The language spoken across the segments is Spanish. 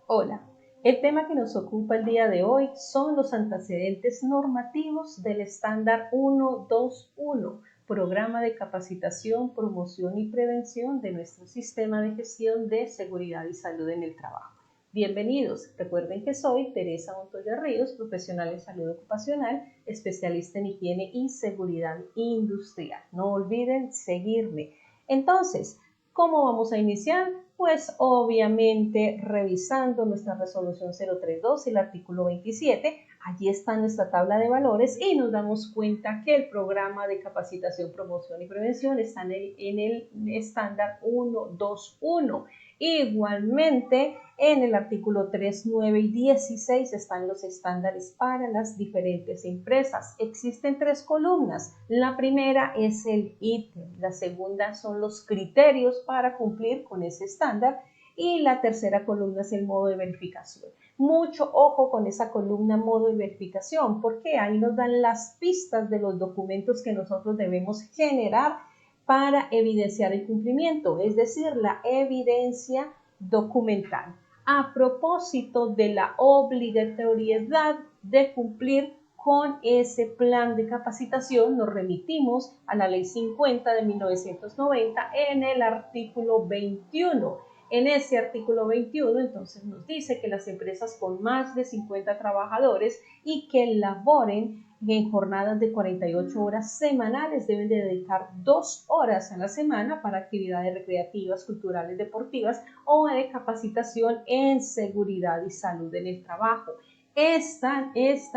Hola, el tema que nos ocupa el día de hoy son los antecedentes normativos del estándar 121, Programa de Capacitación, Promoción y Prevención de nuestro Sistema de Gestión de Seguridad y Salud en el Trabajo. Bienvenidos, recuerden que soy Teresa Montoya Ríos, profesional en salud ocupacional, especialista en higiene y seguridad industrial. No olviden seguirme. Entonces, ¿cómo vamos a iniciar? Pues obviamente revisando nuestra resolución 032 y el artículo 27, allí está nuestra tabla de valores y nos damos cuenta que el programa de capacitación, promoción y prevención está en el estándar 121. Igualmente, en el artículo 3, 9 y 16 están los estándares para las diferentes empresas. Existen tres columnas. La primera es el ítem, la segunda son los criterios para cumplir con ese estándar y la tercera columna es el modo de verificación. Mucho ojo con esa columna modo de verificación, porque ahí nos dan las pistas de los documentos que nosotros debemos generar para evidenciar el cumplimiento, es decir, la evidencia documental. A propósito de la obligatoriedad de cumplir con ese plan de capacitación, nos remitimos a la Ley 50 de 1990 en el artículo 21. En ese artículo 21, entonces, nos dice que las empresas con más de 50 trabajadores y que laboren en jornadas de 48 horas semanales deben de dedicar 2 horas a la semana para actividades recreativas, culturales, deportivas o de capacitación en seguridad y salud en el trabajo. Este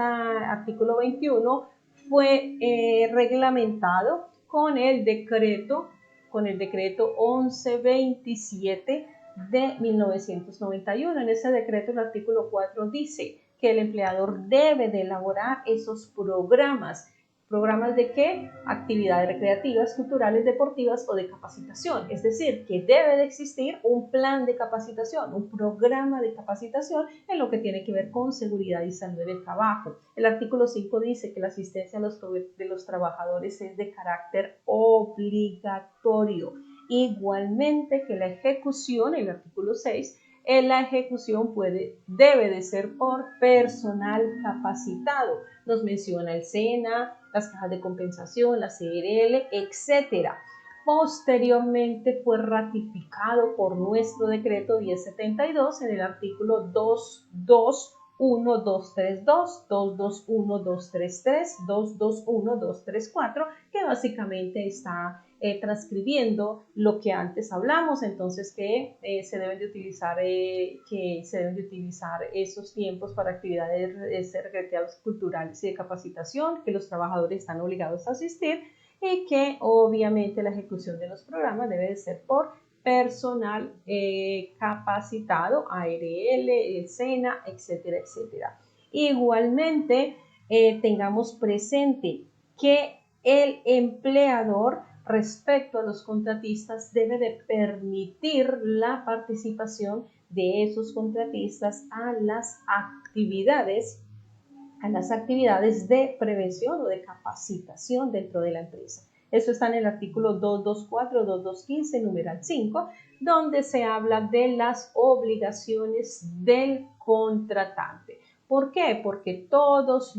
artículo 21 fue reglamentado con el decreto 1127 de 1991. En ese decreto el artículo 4 dice que el empleador debe de elaborar esos programas. ¿Programas de qué? Actividades recreativas, culturales, deportivas o de capacitación. Es decir, que debe de existir un plan de capacitación, un programa de capacitación en lo que tiene que ver con seguridad y salud en el trabajo. El artículo 5 dice que la asistencia de los trabajadores es de carácter obligatorio. Igualmente que la ejecución, el artículo 6, la ejecución debe de ser por personal capacitado. Nos menciona el SENA, las cajas de compensación, la CRL, etc. Posteriormente fue ratificado por nuestro decreto 1072 en el artículo 221.232, 221.233, 221.234, que básicamente está transcribiendo lo que antes hablamos. Entonces que se deben de utilizar esos tiempos para actividades recreativas, culturales y de capacitación que los trabajadores están obligados a asistir, y que obviamente la ejecución de los programas debe de ser por personal capacitado, ARL, SENA, etcétera, etcétera. Igualmente, tengamos presente que el empleador, respecto a los contratistas, debe de permitir la participación de esos contratistas a las actividades de prevención o de capacitación dentro de la empresa. Eso está en el artículo 224, 2215, numeral 5, donde se habla de las obligaciones del contratante. ¿Por qué? Porque todas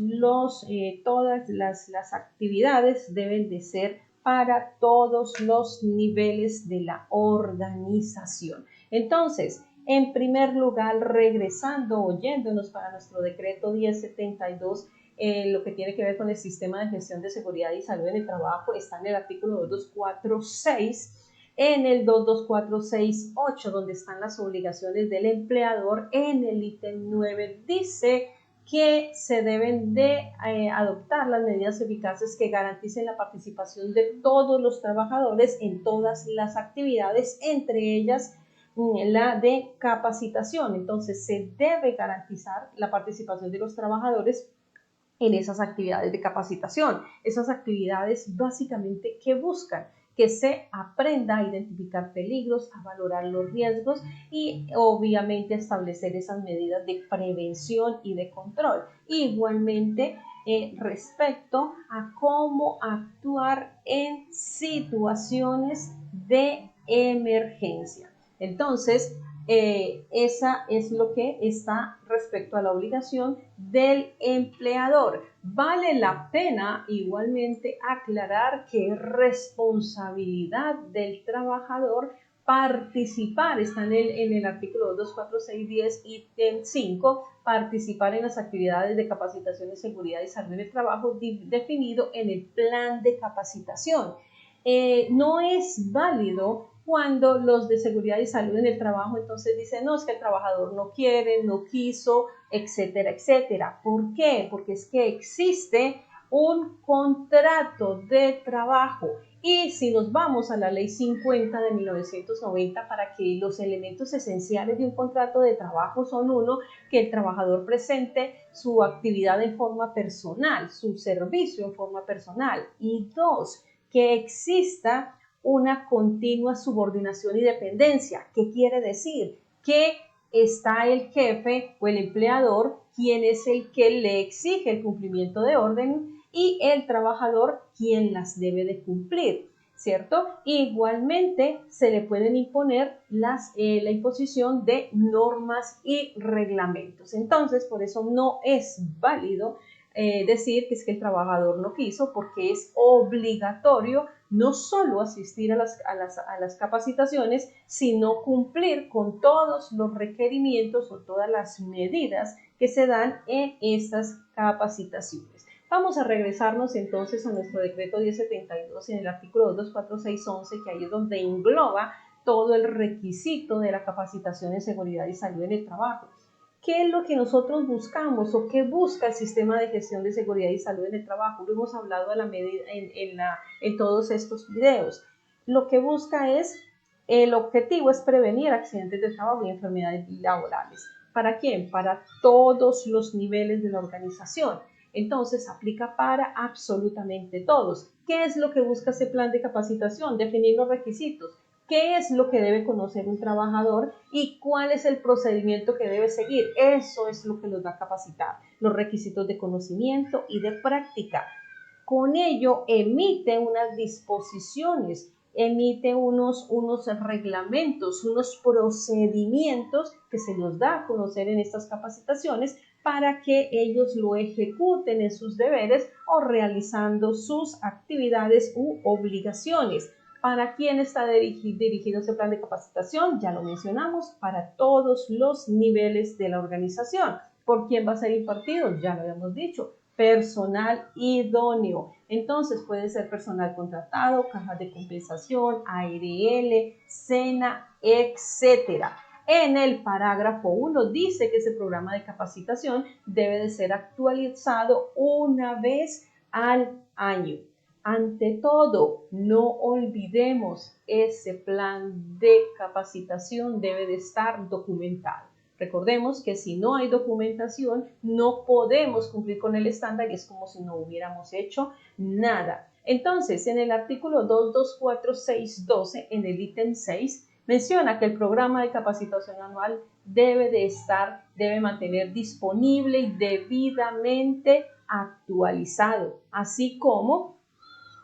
las actividades deben de ser para todos los niveles de la organización. Entonces, en primer lugar, regresando, oyéndonos para nuestro decreto 1072, lo que tiene que ver con el sistema de gestión de seguridad y salud en el trabajo, está en el artículo 2246, en el 22468, donde están las obligaciones del empleador. En el ítem 9 dice que se deben de adoptar las medidas eficaces que garanticen la participación de todos los trabajadores en todas las actividades, entre ellas la de capacitación. Entonces se debe garantizar la participación de los trabajadores en esas actividades de capacitación. Esas actividades básicamente que buscan que se aprenda a identificar peligros, a valorar los riesgos y obviamente establecer esas medidas de prevención y de control. Igualmente, respecto a cómo actuar en situaciones de emergencia. Entonces, Esa es lo que está respecto a la obligación del empleador. Vale la pena igualmente aclarar que es responsabilidad del trabajador participar, está en el artículo 2, 4, 6, 10 y 5, participar en las actividades de capacitación de seguridad y salud en el trabajo definido en el plan de capacitación. No es válido cuando los de seguridad y salud en el trabajo entonces dicen, no, es que el trabajador no quiere, no quiso, etcétera, etcétera. ¿Por qué? Porque es que existe un contrato de trabajo. Y si nos vamos a la ley 50 de 1990, para que los elementos esenciales de un contrato de trabajo son: uno, que el trabajador presente su actividad en forma personal, su servicio en forma personal, y dos, que exista una continua subordinación y dependencia. ¿Qué quiere decir? Que está el jefe o el empleador, quien es el que le exige el cumplimiento de orden, y el trabajador, quien las debe de cumplir, ¿cierto? Igualmente se le pueden imponer la imposición de normas y reglamentos. Entonces, por eso no es válido decir que es que el trabajador no quiso, porque es obligatorio no solo asistir a las capacitaciones, sino cumplir con todos los requerimientos o todas las medidas que se dan en estas capacitaciones. Vamos a regresarnos entonces a nuestro decreto 1072 en el artículo 2, 4, 6, 11, que ahí es donde engloba todo el requisito de la capacitación en seguridad y salud en el trabajo. ¿Qué es lo que nosotros buscamos o qué busca el sistema de gestión de seguridad y salud en el trabajo? Lo hemos hablado a la medida en todos estos videos. Lo que busca es, el objetivo es prevenir accidentes de trabajo y enfermedades laborales. ¿Para quién? Para todos los niveles de la organización. Entonces, aplica para absolutamente todos. ¿Qué es lo que busca ese plan de capacitación? Definir los requisitos. ¿Qué es lo que debe conocer un trabajador y cuál es el procedimiento que debe seguir? Eso es lo que los va a capacitar. Los requisitos de conocimiento y de práctica. Con ello emite unas disposiciones, emite unos reglamentos, unos procedimientos que se los da a conocer en estas capacitaciones para que ellos lo ejecuten en sus deberes o realizando sus actividades u obligaciones. ¿Para quién está dirigido ese plan de capacitación? Ya lo mencionamos, para todos los niveles de la organización. ¿Por quién va a ser impartido? Ya lo habíamos dicho, personal idóneo. Entonces puede ser personal contratado, cajas de compensación, ARL, SENA, etcétera. En el parágrafo 1 dice que ese programa de capacitación debe de ser actualizado una vez al año. Ante todo, no olvidemos, ese plan de capacitación debe de estar documentado. Recordemos que si no hay documentación, no podemos cumplir con el estándar y es como si no hubiéramos hecho nada. Entonces, en el artículo 224.6.12, en el ítem 6, menciona que el programa de capacitación anual debe mantener disponible y debidamente actualizado, así como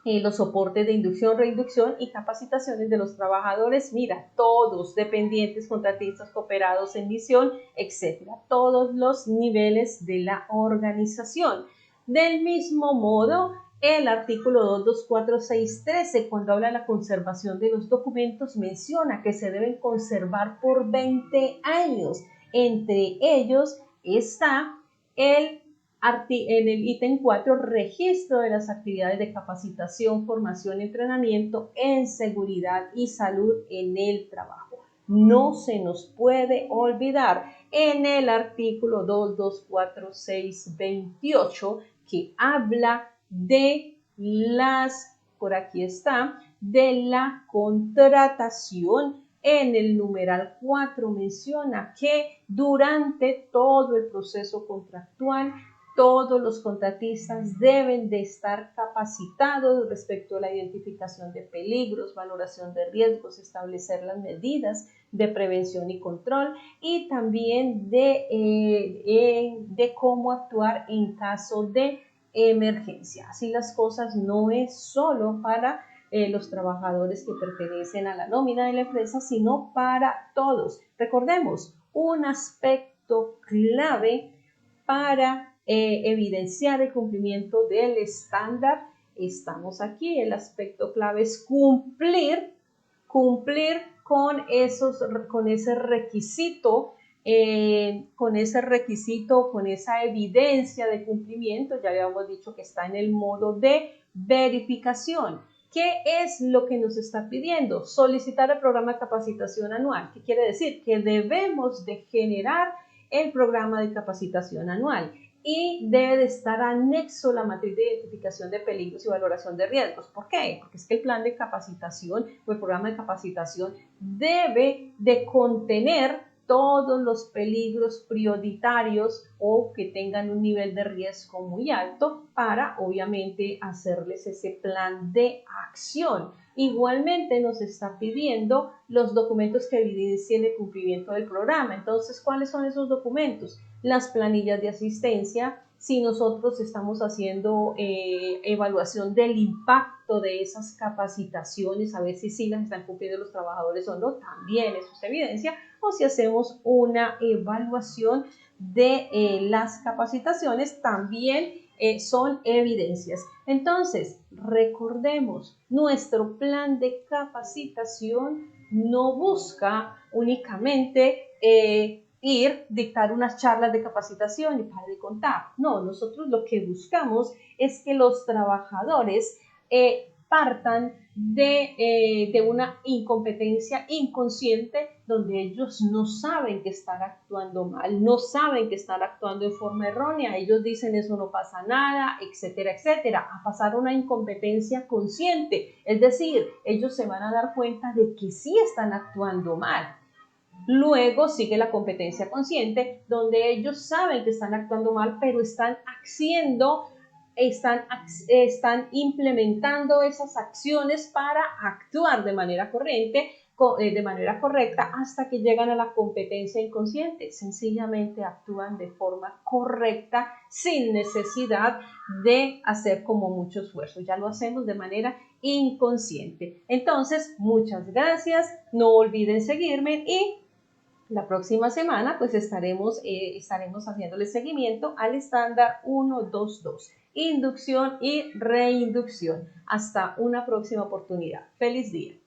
los soportes de inducción, reinducción y capacitaciones de los trabajadores, mira, todos, dependientes, contratistas, cooperados en misión, etcétera, todos los niveles de la organización. Del mismo modo, el artículo 224.6.13, cuando habla de la conservación de los documentos, menciona que se deben conservar por 20 años. Entre ellos está en el ítem 4, registro de las actividades de capacitación, formación y entrenamiento en seguridad y salud en el trabajo. No se nos puede olvidar en el artículo 224.6.28 que habla de por aquí está, de la contratación. En el numeral 4 menciona que durante todo el proceso contractual, todos los contratistas deben de estar capacitados respecto a la identificación de peligros, valoración de riesgos, establecer las medidas de prevención y control y también de cómo actuar en caso de emergencia. Así las cosas, no es solo para los trabajadores que pertenecen a la nómina de la empresa, sino para todos. Recordemos, un aspecto clave para evidenciar el cumplimiento del estándar. Estamos aquí, el aspecto clave es cumplir con ese requisito, con esa evidencia de cumplimiento. Ya habíamos dicho que está en el modo de verificación. ¿Qué es lo que nos está pidiendo? Solicitar el programa de capacitación anual. ¿Qué quiere decir? Que debemos de generar el programa de capacitación anual y debe de estar anexo la matriz de identificación de peligros y valoración de riesgos. ¿Por qué? Porque es que el plan de capacitación o el programa de capacitación debe de contener todos los peligros prioritarios o que tengan un nivel de riesgo muy alto para, obviamente, hacerles ese plan de acción. Igualmente nos está pidiendo los documentos que evidencien el cumplimiento del programa. Entonces, ¿cuáles son esos documentos? Las planillas de asistencia, si nosotros estamos haciendo evaluación del impacto de esas capacitaciones, a ver si sí las están cumpliendo los trabajadores o no, también eso es evidencia, o si hacemos una evaluación de las capacitaciones, también son evidencias. Entonces, recordemos, nuestro plan de capacitación no busca únicamente dictar unas charlas de capacitación y para de contar. No, nosotros lo que buscamos es que los trabajadores partan de una incompetencia inconsciente donde ellos no saben que están actuando mal, no saben que están actuando de forma errónea, ellos dicen eso no pasa nada, etcétera, etcétera, a pasar a una incompetencia consciente, es decir, ellos se van a dar cuenta de que sí están actuando mal. Luego sigue la competencia consciente, donde ellos saben que están actuando mal, pero están implementando esas acciones para actuar de manera correcta hasta que llegan a la competencia inconsciente. Sencillamente actúan de forma correcta sin necesidad de hacer como mucho esfuerzo. Ya lo hacemos de manera inconsciente. Entonces, muchas gracias. No olviden seguirme y la próxima semana pues estaremos haciéndole seguimiento al estándar 122, inducción y reinducción. Hasta una próxima oportunidad. ¡Feliz día!